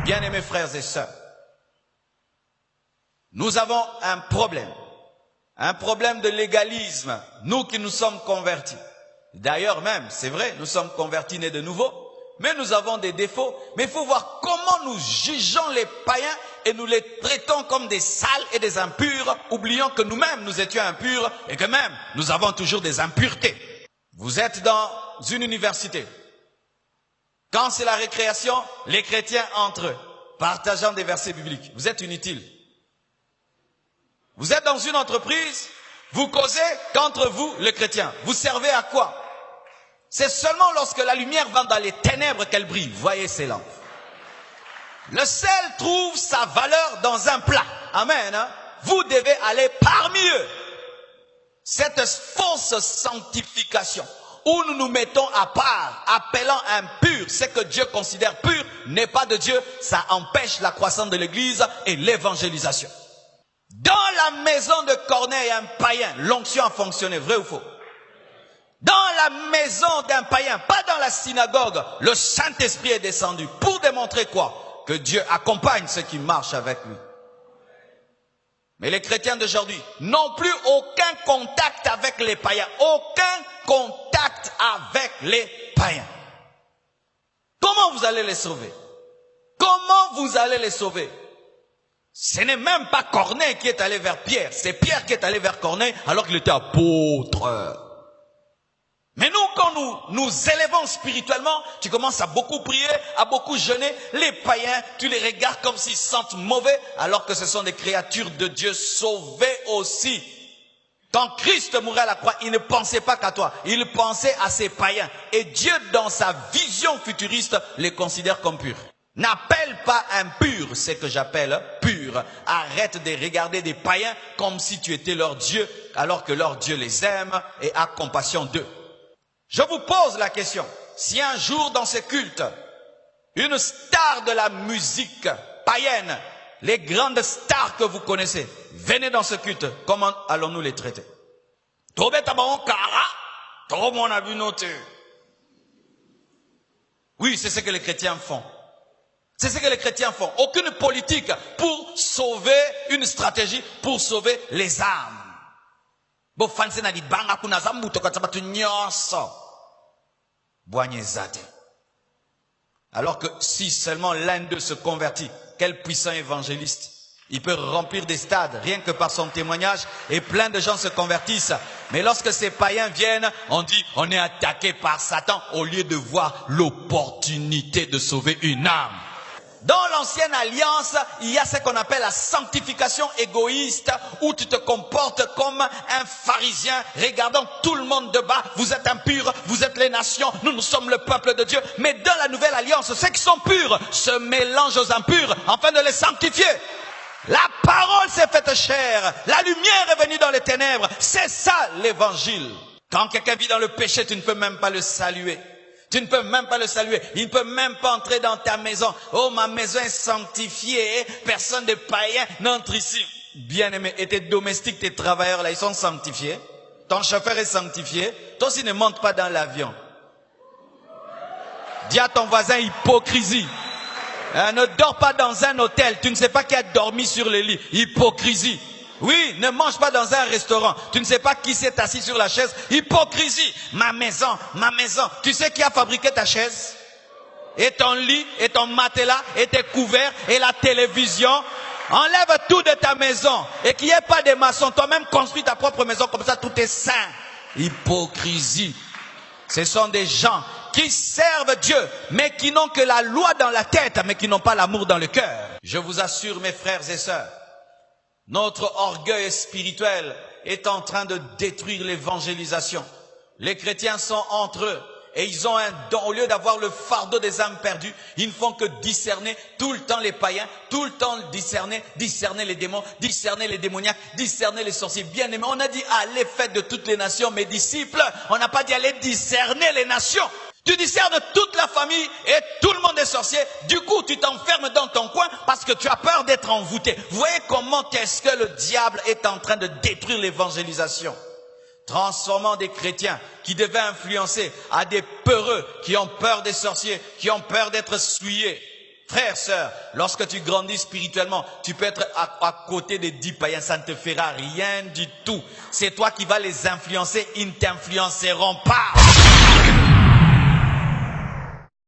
Bien-aimés frères et sœurs, nous avons un problème de légalisme, nous qui nous sommes convertis. D'ailleurs même, c'est vrai, nous sommes convertis nés de nouveau, mais nous avons des défauts. Mais il faut voir comment nous jugeons les païens et nous les traitons comme des sales et des impurs, oubliant que nous-mêmes nous étions impurs et que même nous avons toujours des impuretés. Vous êtes dans une université. Quand c'est la récréation, les chrétiens entre eux, partageant des versets bibliques. Vous êtes inutiles. Vous êtes dans une entreprise, vous causez qu'entre vous, les chrétiens. Vous servez à quoi? C'est seulement lorsque la lumière va dans les ténèbres qu'elle brille. Voyez ces lampes. Le sel trouve sa valeur dans un plat. Amen. Hein? Vous devez aller parmi eux. Cette fausse sanctification où nous nous mettons à part, appelant impur ce que Dieu considère pur, n'est pas de Dieu. Ça empêche la croissance de l'Église et l'évangélisation. Dans la maison de Corneille, un païen, l'onction a fonctionné, vrai ou faux? Dans la maison d'un païen, pas dans la synagogue, le Saint-Esprit est descendu. Pour démontrer quoi? Que Dieu accompagne ceux qui marchent avec lui. Mais les chrétiens d'aujourd'hui n'ont plus aucun contact avec les païens. Aucun contact avec les païens. Comment vous allez les sauver? Comment vous allez les sauver? Ce n'est même pas Corneille qui est allé vers Pierre. C'est Pierre qui est allé vers Corneille alors qu'il était apôtre. Mais nous, quand nous élevons spirituellement, tu commences à beaucoup prier, à beaucoup jeûner. Les païens, tu les regardes comme s'ils sentent mauvais, alors que ce sont des créatures de Dieu sauvées aussi. Quand Christ mourait à la croix, il ne pensait pas qu'à toi, il pensait à ces païens. Et Dieu, dans sa vision futuriste, les considère comme purs. N'appelle pas impur ce que j'appelle pur. Arrête de regarder des païens comme si tu étais leur Dieu, alors que leur Dieu les aime et a compassion d'eux. Je vous pose la question, si un jour dans ces cultes, une star de la musique païenne, les grandes stars que vous connaissez, venez dans ce culte, comment allons-nous les traiter? Oui, c'est ce que les chrétiens font. C'est ce que les chrétiens font. Aucune politique pour sauver, une stratégie pour sauver les âmes. Alors que si seulement l'un d'eux se convertit, quel puissant évangéliste. Il peut remplir des stades rien que par son témoignage et plein de gens se convertissent. Mais lorsque ces païens viennent, on dit on est attaqué par Satan au lieu de voir l'opportunité de sauver une âme. Dans l'ancienne alliance, il y a ce qu'on appelle la sanctification égoïste, où tu te comportes comme un pharisien, regardant tout le monde de bas. Vous êtes impurs, vous êtes les nations, nous sommes le peuple de Dieu. Mais dans la nouvelle alliance, ceux qui sont purs se mélangent aux impurs, afin de les sanctifier. La parole s'est faite chair, la lumière est venue dans les ténèbres. C'est ça l'évangile. Quand quelqu'un vit dans le péché, tu ne peux même pas le saluer. Tu ne peux même pas le saluer. Il ne peut même pas entrer dans ta maison. Oh, ma maison est sanctifiée. Personne de païen n'entre ici. Bien-aimé, et tes domestiques, tes travailleurs là, ils sont sanctifiés. Ton chauffeur est sanctifié. Toi aussi ne monte pas dans l'avion. Dis à ton voisin hypocrisie. Ne dors pas dans un hôtel. Tu ne sais pas qui a dormi sur le lit. Hypocrisie. Oui, ne mange pas dans un restaurant. Tu ne sais pas qui s'est assis sur la chaise. Hypocrisie. Ma maison, ma maison. Tu sais qui a fabriqué ta chaise? Et ton lit, et ton matelas, et tes couverts, et la télévision. Enlève tout de ta maison. Et qu'il n'y ait pas de maçons. Toi-même construis ta propre maison. Comme ça, tout est sain. Hypocrisie. Ce sont des gens qui servent Dieu, mais qui n'ont que la loi dans la tête, mais qui n'ont pas l'amour dans le cœur. Je vous assure, mes frères et sœurs, notre orgueil spirituel est en train de détruire l'évangélisation. Les chrétiens sont entre eux et ils ont un don. Au lieu d'avoir le fardeau des âmes perdues, ils ne font que discerner tout le temps les païens, tout le temps discerner les démons, discerner les démoniaques, discerner les sorciers. Bien aimés, on a dit allez faites de toutes les nations mes disciples. On n'a pas dit allez discerner les nations. Tu discernes toute la famille et tout le monde est sorcier. Du coup, tu t'enfermes dans ton coin parce que tu as peur d'être envoûté. Vous voyez comment est-ce que le diable est en train de détruire l'évangélisation? Transformant des chrétiens qui devaient influencer à des peureux qui ont peur des sorciers, qui ont peur d'être souillés. Frère, sœur, lorsque tu grandis spirituellement, tu peux être à côté de 10 païens, ça ne te fera rien du tout. C'est toi qui vas les influencer, ils ne t'influenceront pas.